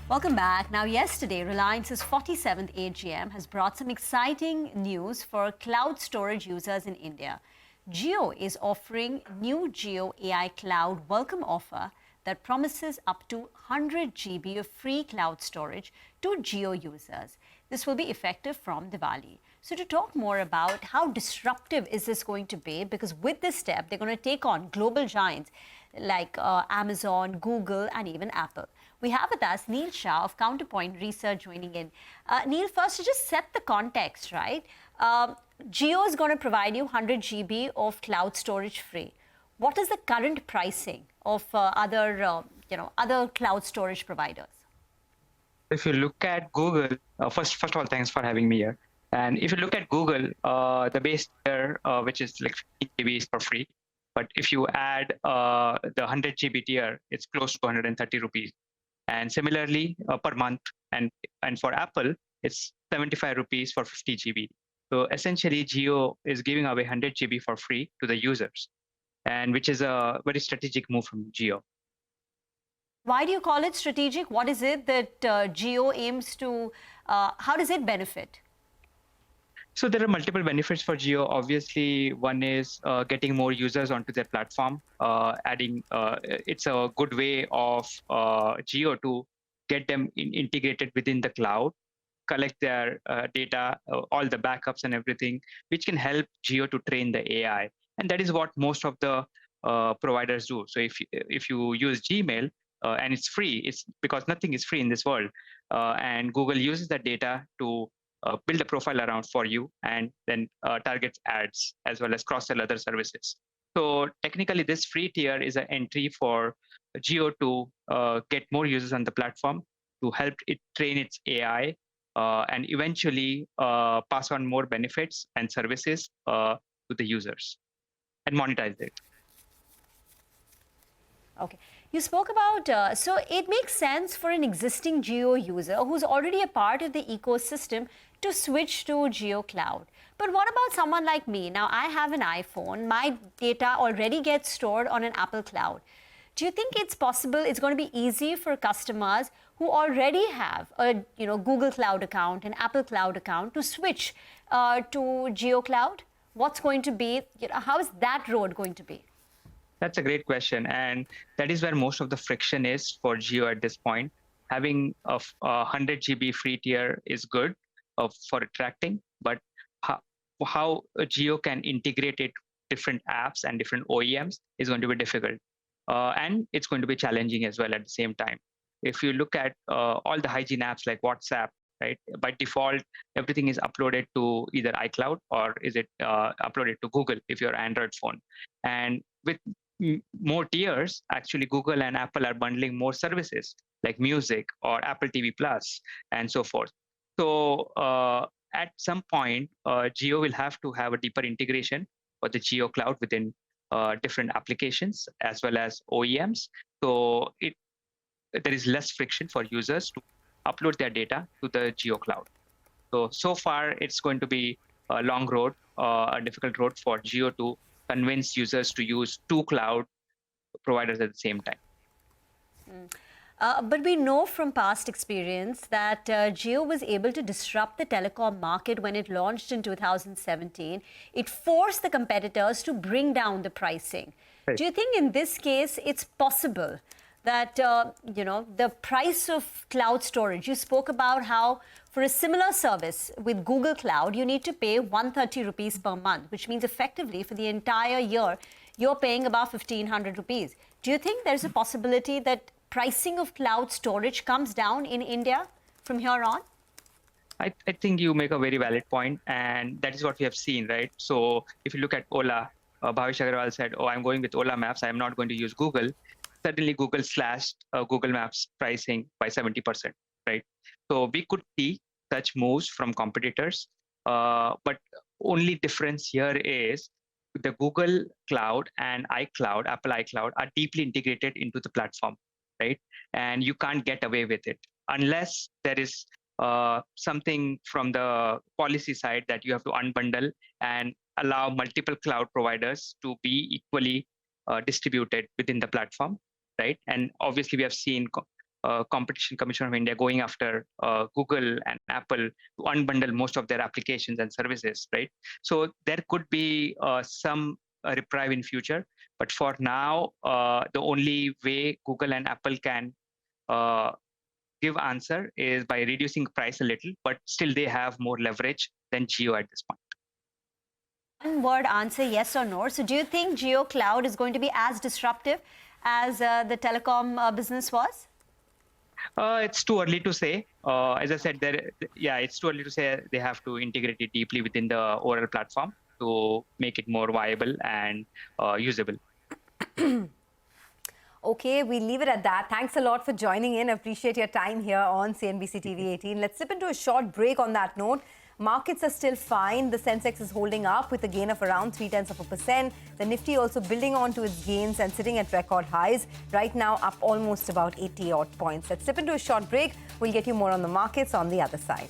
Welcome back. Now, yesterday, Reliance's 47th AGM has brought some exciting news for cloud storage users in India. Jio is offering new Jio AI Cloud welcome offer that promises up to 100 GB of free cloud storage to Jio users. This will be effective from Diwali. So to talk more about how disruptive is this going to be, because with this step, they're going to take on global giants like Amazon, Google, and even Apple. We have with us Neil Shah of Counterpoint Research joining in. Neil, first to just set the context, right? Jio is going to provide you 100 GB of cloud storage free. What is the current pricing of other cloud storage providers? If you look at Google, first of all, thanks for having me here. And if you look at Google, the base tier, which is like 50 GB is for free. But if you add the 100 GB tier, it's close to 130 rupees. And similarly, per month, and for Apple, it's 75 rupees for 50 GB. So essentially, Jio is giving away 100 GB for free to the users, and which is a very strategic move from Jio. Why do you call it strategic? What is it that Jio aims to, how does it benefit? So there are multiple benefits for Jio. Obviously, one is getting more users onto their platform. It's a good way of Jio to get them integrated within the cloud, collect their data, all the backups and everything, which can help Jio to train the AI. And that is what most of the providers do. So if you use Gmail, and it's free, it's because nothing is free in this world. And Google uses that data to build a profile around for you, and then targets ads as well as cross-sell other services. So technically, this free tier is an entry for Jio to get more users on the platform, to help it train its AI, and eventually pass on more benefits and services to the users and monetize it. Okay. You spoke about, so it makes sense for an existing Jio user who's already a part of the ecosystem to switch to Jio Cloud. But what about someone like me? Now, I have an iPhone. My data already gets stored on an Apple Cloud. Do you think it's possible, it's going to be easy for customers who already have a Google Cloud account, an Apple Cloud account, to switch to Jio Cloud? What's going to be, how is that road going to be? That's a great question. And that is where most of the friction is for Jio at this point. Having a 100 GB free tier is good for attracting, but how Jio can integrate it different apps and different OEMs is going to be difficult. And it's going to be challenging as well at the same time. If you look at all the hygiene apps like WhatsApp, right? By default, everything is uploaded to either iCloud or is it uploaded to Google if you're an Android phone. And with more tiers, actually Google and Apple are bundling more services like music or Apple TV Plus and so forth. So at some point, Jio will have to have a deeper integration for the Jio Cloud within different applications as well as OEMs. So there is less friction for users to upload their data to the Jio Cloud. So far, it's going to be a long road, a difficult road for Jio to convince users to use two cloud providers at the same time. But we know from past experience that Jio was able to disrupt the telecom market when it launched in 2017. It forced the competitors to bring down the pricing. Right. Do you think in this case it's possible that the price of cloud storage, you spoke about how for a similar service with Google Cloud, you need to pay 130 rupees per month, which means effectively for the entire year, you're paying about 1,500 rupees. Do you think there's a possibility that pricing of cloud storage comes down in India from here on? I think you make a very valid point, and that is what we have seen, right? So if you look at Ola, Bhavish Agarwal said, I'm going with Ola Maps, I'm not going to use Google. Suddenly Google slashed Google Maps pricing by 70%, right? So we could see such moves from competitors, but only difference here is the Google Cloud and iCloud, Apple iCloud, are deeply integrated into the platform, right? And you can't get away with it unless there is something from the policy side that you have to unbundle and allow multiple cloud providers to be equally distributed within the platform, right? And obviously we have seen Competition Commission of India going after Google and Apple to unbundle most of their applications and services, right? So there could be some reprieve in future, but for now, the only way Google and Apple can give answer is by reducing price a little, but still they have more leverage than Jio at this point. One word answer, yes or no. So do you think Jio Cloud is going to be as disruptive as the telecom business was? It's too early to say. As I said, it's too early to say. They have to integrate it deeply within the overall platform to make it more viable and usable. Okay, we'll leave it at that. Thanks a lot for joining in. Appreciate your time here on CNBC TV18. Let's slip into a short break on that note. Markets are still fine. The Sensex is holding up with a gain of around 0.3%. The Nifty also building on to its gains and sitting at record highs. Right now up almost about 80 odd points. Let's slip into a short break. We'll get you more on the markets on the other side.